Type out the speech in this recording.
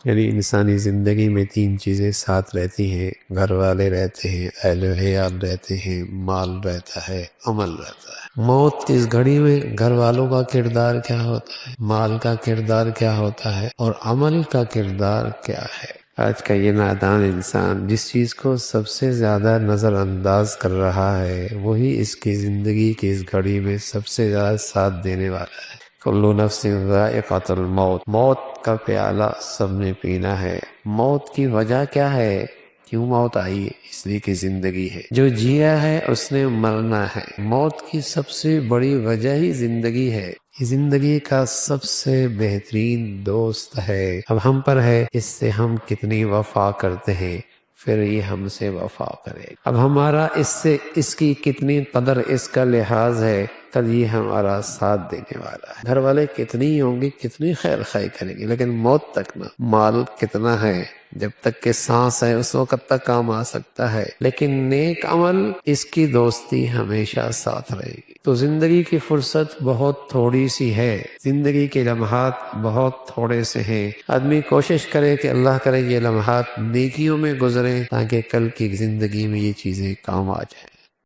یعنی انسانی زندگی میں تین چیزیں ساتھ رہتی ہیں، گھر والے رہتے ہیں، اہل و عیال رہتے ہیں، مال رہتا ہے، عمل رہتا ہے۔ موت کی اس گھڑی میں گھر والوں کا کردار کیا ہوتا ہے، مال کا کردار کیا ہوتا ہے، اور عمل کا کردار کیا ہے۔ آج کا یہ نادان انسان جس چیز کو سب سے زیادہ نظر انداز کر رہا ہے وہی اس کی زندگی کی اس گھڑی میں سب سے زیادہ ساتھ دینے والا ہے۔ کل نفس ذائقۃ الموت، موت کا پیالہ سب نے پینا ہے۔ موت کی وجہ کیا ہے؟ کیوں موت آئی؟ اس لیے کہ زندگی ہے، جو جیا ہے اس نے مرنا ہے۔ موت کی سب سے بڑی وجہ ہی زندگی ہے، زندگی کا سب سے بہترین دوست ہے۔ اب ہم پر ہے اس سے ہم کتنی وفا کرتے ہیں، پھر یہ ہم سے وفا کرے۔ اب ہمارا اس کی کتنی قدر، اس کا لحاظ ہے، تب یہ ہمارا ساتھ دینے والا ہے۔ گھر والے کتنی ہوں گی، کتنی خیر خواہی کریں گے، لیکن موت تک نہ۔ مال کتنا ہے، جب تک کہ سانس ہے اس وقت تک کام آ سکتا ہے، لیکن نیک عمل، اس کی دوستی ہمیشہ ساتھ رہے گی۔ تو زندگی کی فرصت بہت تھوڑی سی ہے، زندگی کے لمحات بہت تھوڑے سے ہیں۔ آدمی کوشش کرے کہ اللہ کرے یہ لمحات نیکیوں میں گزریں تاکہ کل کی زندگی میں یہ چیزیں کام آ جائیں۔